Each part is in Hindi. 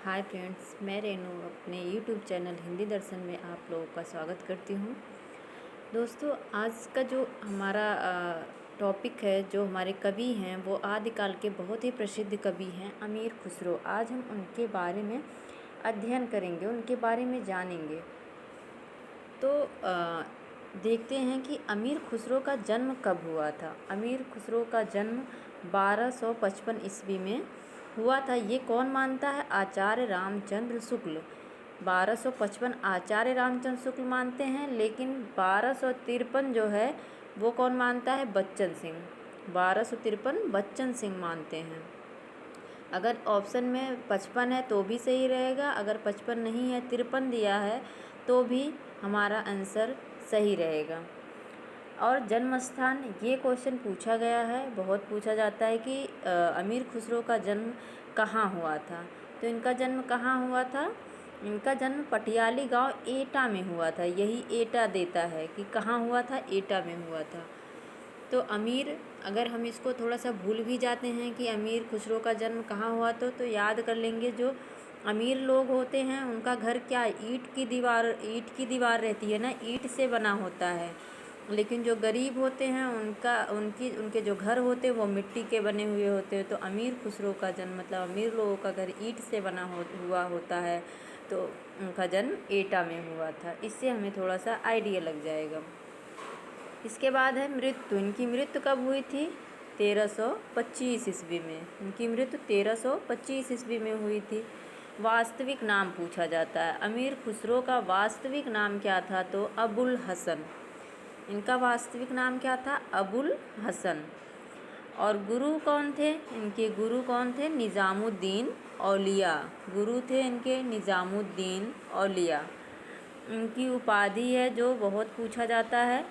हाय फ्रेंड्स, मैं रेनू अपने यूट्यूब चैनल हिंदी दर्शन में आप लोगों का स्वागत करती हूँ। दोस्तों, आज का जो हमारा टॉपिक है, जो हमारे कवि हैं वो आदिकाल के बहुत ही प्रसिद्ध कवि हैं अमीर खुसरो। आज हम उनके बारे में अध्ययन करेंगे, उनके बारे में जानेंगे। तो देखते हैं कि अमीर खुसरो का जन्म कब हुआ था। अमीर खुसरो का जन्म 1255 ईस्वी में हुआ था। ये कौन मानता है? आचार्य रामचंद्र शुक्ल। 1255 आचार्य रामचंद्र शुक्ल मानते हैं, लेकिन 1253 जो है वो कौन मानता है? बच्चन सिंह। 1253 बच्चन सिंह मानते हैं। अगर ऑप्शन में 55 है तो भी सही रहेगा, अगर 55 नहीं है 53 दिया है तो भी हमारा आंसर सही रहेगा। और जन्म स्थान, ये क्वेश्चन पूछा गया है, बहुत पूछा जाता है कि अमीर खुसरो का जन्म कहाँ हुआ था। तो इनका जन्म कहाँ हुआ था? इनका जन्म पटियाली गांव एटा में हुआ था। यही एटा देता है कि कहाँ हुआ था, एटा में हुआ था। तो अमीर, अगर हम इसको थोड़ा सा भूल भी जाते हैं कि अमीर खुसरो का जन्म कहाँ हुआ तो याद कर लेंगे। जो अमीर लोग होते हैं उनका घर क्या, ईंट की दीवार रहती है ना, ईंट से बना होता है। लेकिन जो गरीब होते हैं उनके जो घर होते हैं वो मिट्टी के बने हुए होते हैं। तो अमीर खुसरो का जन्म, मतलब अमीर लोगों का घर ईंट से बना हुआ होता है, तो उनका जन्म एटा में हुआ था। इससे हमें थोड़ा सा आइडिया लग जाएगा। इसके बाद है मृत्यु। इनकी मृत्यु कब हुई थी? 1325 ईस्वी में। इनकी मृत्यु 1325 ईस्वी में हुई थी। वास्तविक नाम पूछा जाता है। अमीर खुसरो का वास्तविक नाम क्या था? तो अबुल हसन। इनका वास्तविक नाम क्या था? अबुल हसन। और गुरु कौन थे? इनके गुरु कौन थे? निज़ामुद्दीन औलिया। गुरु थे इनके निज़ामुद्दीन औलिया। इनकी उपाधि है जो बहुत पूछा जाता है,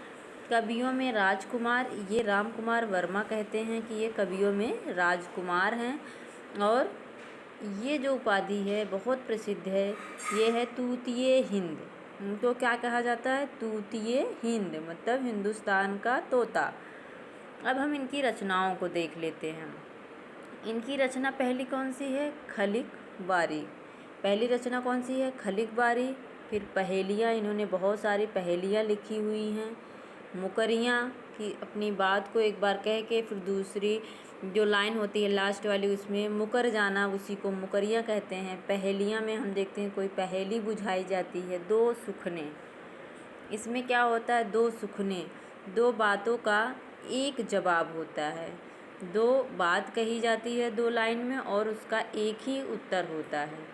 कवियों में राजकुमार। ये राम कुमार वर्मा कहते हैं कि ये कवियों में राजकुमार हैं। और ये जो उपाधि है बहुत प्रसिद्ध है, ये है तूतिए हिंद। इनको क्या कहा जाता है? तूतिए हिंद, मतलब हिंदुस्तान का तोता। अब हम इनकी रचनाओं को देख लेते हैं। इनकी रचना पहली कौन सी है? खलिक बारी। पहली रचना कौन सी है? खलिक बारी। फिर पहेलियाँ, इन्होंने बहुत सारी पहेलियाँ लिखी हुई हैं। मुकरियाँ, कि अपनी बात को एक बार कह के फिर दूसरी जो लाइन होती है लास्ट वाली उसमें मुकर जाना, उसी को मुकरियाँ कहते हैं। पहेलियाँ में हम देखते हैं कोई पहेली बुझाई जाती है। दो सुखने, इसमें क्या होता है? दो सुखने, दो बातों का एक जवाब होता है। दो बात कही जाती है दो लाइन में और उसका एक ही उत्तर होता है।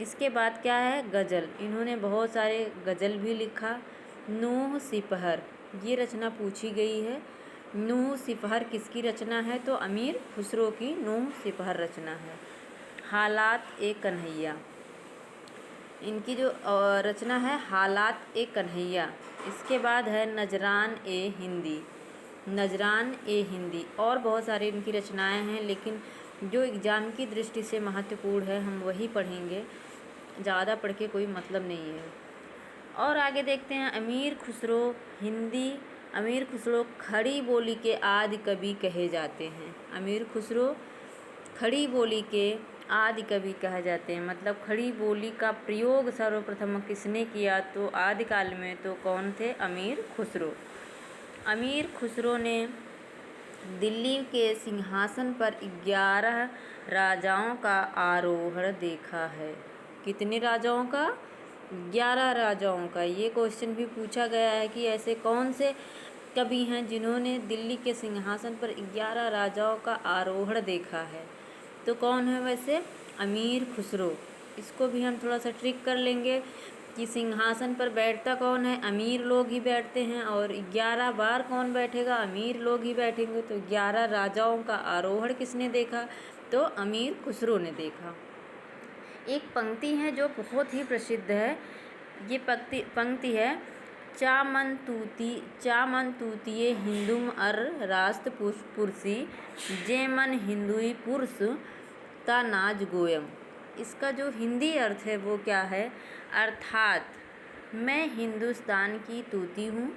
इसके बाद क्या है? गज़ल। इन्होंने बहुत सारे गज़ल भी लिखा। नूह सिपहर, ये रचना पूछी गई है। नूह सिपहर किसकी रचना है? तो अमीर खुसरो की नूह सिपहर रचना है। हालात ए कन्हैया, इनकी जो रचना है हालात ए कन्हैया। इसके बाद है नजरान ए हिंदी। नजरान ए हिंदी। और बहुत सारी इनकी रचनाएं हैं, लेकिन जो एग्ज़ाम की दृष्टि से महत्वपूर्ण है हम वही पढ़ेंगे, ज़्यादा पढ़ के कोई मतलब नहीं है। और आगे देखते हैं। अमीर खुसरो हिंदी, अमीर खुसरो खड़ी बोली के आदि कवि कहे जाते हैं। अमीर खुसरो खड़ी बोली के आदि कवि कहे जाते हैं। मतलब खड़ी बोली का प्रयोग सर्वप्रथम किसने किया? तो आदिकाल में तो कौन थे? अमीर खुसरो। अमीर खुसरो ने दिल्ली के सिंहासन पर 11 राजाओं का आरोहण देखा है। कितने राजाओं का? 11 राजाओं का। ये क्वेश्चन भी पूछा गया है कि ऐसे कौन से कवि हैं जिन्होंने दिल्ली के सिंहासन पर 11 राजाओं का आरोहण देखा है। तो कौन है वैसे? अमीर खुसरो। इसको भी हम थोड़ा सा ट्रिक कर लेंगे कि सिंहासन पर बैठता कौन है? अमीर लोग ही बैठते हैं। और 11 बार कौन बैठेगा? अमीर लोग ही बैठेंगे। तो 11 राजाओं का आरोहण किसने देखा? तो अमीर खुसरो ने देखा। एक पंक्ति है जो बहुत ही प्रसिद्ध है। ये पंक्ति है, चामन तूतिये हिंदुम अर रास्त पुरसी, जे मन हिंदुई पुरुष का नाज गोयम। इसका जो हिंदी अर्थ है वो क्या है? अर्थात मैं हिंदुस्तान की तूती हूँ,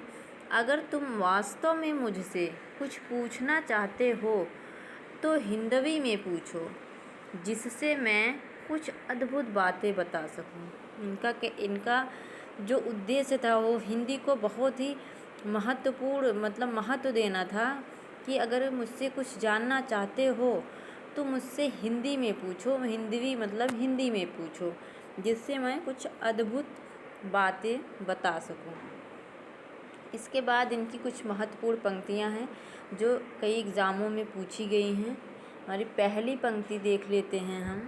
अगर तुम वास्तव में मुझसे कुछ पूछना चाहते हो तो हिंदवी में पूछो, जिससे मैं कुछ अद्भुत बातें बता सकूं। इनका जो उद्देश्य था वो हिंदी को बहुत ही महत्वपूर्ण मतलब महत्व देना था कि अगर मुझसे कुछ जानना चाहते हो तो मुझसे हिंदी में पूछो, हिंदवी मतलब हिंदी में पूछो, जिससे मैं कुछ अद्भुत बातें बता सकूं। इसके बाद इनकी कुछ महत्वपूर्ण पंक्तियां हैं जो कई एग्ज़ामों में पूछी गई हैं। हमारी पहली पंक्ति देख लेते हैं हम।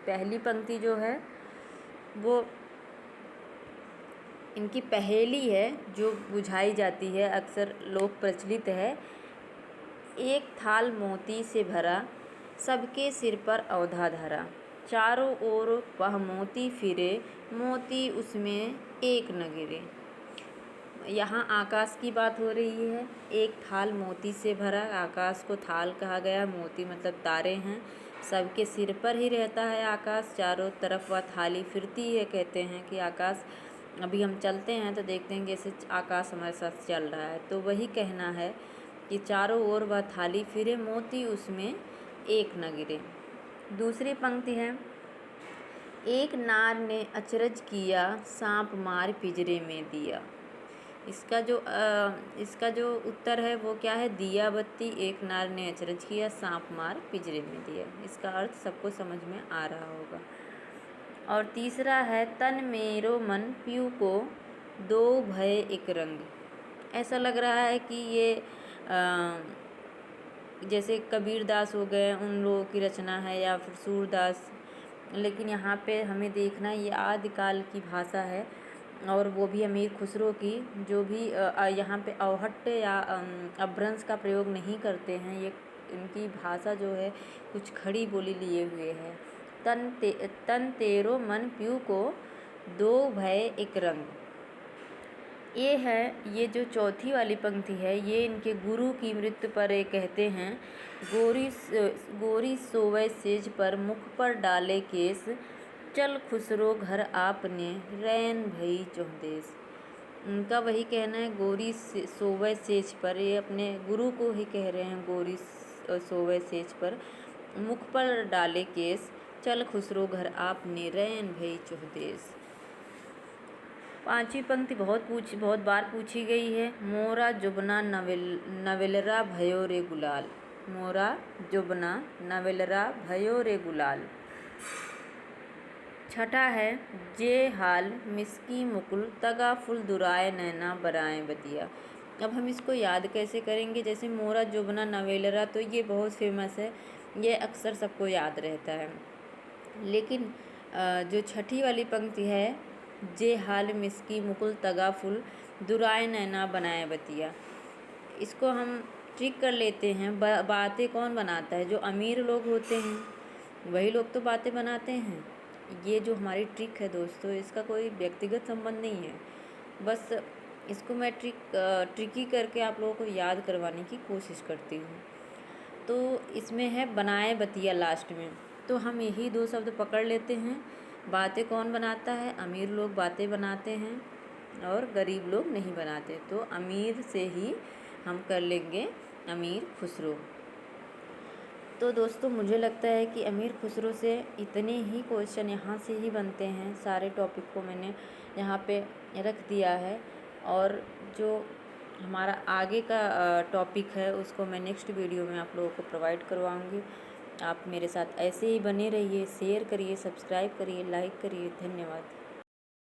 पहली पंक्ति जो है वो इनकी पहेली है जो बुझाई जाती है, अक्सर लोक प्रचलित है। एक थाल मोती से भरा, सबके सिर पर औधा धरा, चारों ओर वह मोती फिरे, मोती उसमें एक न गिरे। यहाँ आकाश की बात हो रही है। एक थाल मोती से भरा, आकाश को थाल कहा गया, मोती मतलब तारे हैं, सबके सिर पर ही रहता है आकाश, चारों तरफ वह थाली फिरती है। कहते हैं कि आकाश, अभी हम चलते हैं तो देखते हैं कि जैसे आकाश हमारे साथ चल रहा है, तो वही कहना है कि चारों ओर वह थाली फिरे, मोती उसमें एक न गिरे। दूसरी पंक्ति है, एक नार ने अचरज किया, सांप मार पिंजरे में दिया। इसका जो उत्तर है वो क्या है, दिया बत्ती, एक नार ने अचरज किया, सांप मार पिंजरे में दिया। इसका अर्थ सबको समझ में आ रहा होगा। और तीसरा है, तन मेरो मन पीऊ को, दो भय एक रंग। ऐसा लग रहा है कि ये जैसे कबीरदास हो गए उन लोगों की रचना है या फिर सूरदास, लेकिन यहाँ पे हमें देखना ये आदिकाल की भाषा है और वो भी अमीर खुसरो की, जो भी यहाँ पे अवहट्ट या अपभ्रंश का प्रयोग नहीं करते हैं। ये इनकी भाषा जो है कुछ खड़ी बोली लिए हुए है। तन तेरो मन पीऊ को, दो भय एक रंग। ये जो चौथी वाली पंक्ति है ये इनके गुरु की मृत्यु पर ये कहते हैं, गोरी सोवै सेज पर, मुख पर डाले केस, चल खुसरो घर आपने, रैन भई चौदेस। उनका वही कहना है, गोरी सोवै सेज पर, ये अपने गुरु को ही कह रहे हैं, गोरी सोवै सेज पर, मुख पर डाले केस, चल खुसरो घर आपने, रैन भई चौदेस। पांचवी पंक्ति बहुत बार पूछी गई है, मोरा जुबना नवेलरा भयो रे गुलाल। मोरा जुबना नवेलरा भयो रे गुलाल। छठा है, जे हाल मिस्की मुकुल, तगा फुल दुराए नैना बराए बतिया। अब हम इसको याद कैसे करेंगे, जैसे मोरा जुबना नवेलरा तो ये बहुत फेमस है, ये अक्सर सबको याद रहता है। लेकिन जो छठी वाली पंक्ति है, जे हाल मिस्की मुकुल, तगा फुल दुराए नैना बनाए बतिया, इसको हम ट्रिक कर लेते हैं। बातें कौन बनाता है, जो अमीर लोग होते हैं वही लोग तो बातें बनाते हैं। ये जो हमारी ट्रिक है दोस्तों, इसका कोई व्यक्तिगत संबंध नहीं है, बस इसको मैं ट्रिकी करके आप लोगों को याद करवाने की कोशिश करती हूँ। तो इसमें है बनाए बतिया लास्ट में, तो हम यही दो शब्द पकड़ लेते हैं। बातें कौन बनाता है, अमीर लोग बातें बनाते हैं और गरीब लोग नहीं बनाते, तो अमीर से ही हम कर लेंगे अमीर खुसरो। तो दोस्तों मुझे लगता है कि अमीर खुसरो से इतने ही क्वेश्चन यहाँ से ही बनते हैं। सारे टॉपिक को मैंने यहाँ पे रख दिया है और जो हमारा आगे का टॉपिक है उसको मैं नेक्स्ट वीडियो में आप लोगों को प्रोवाइड करवाऊँगी। आप मेरे साथ ऐसे ही बने रहिए, शेयर करिए, सब्सक्राइब करिए, लाइक करिए। धन्यवाद।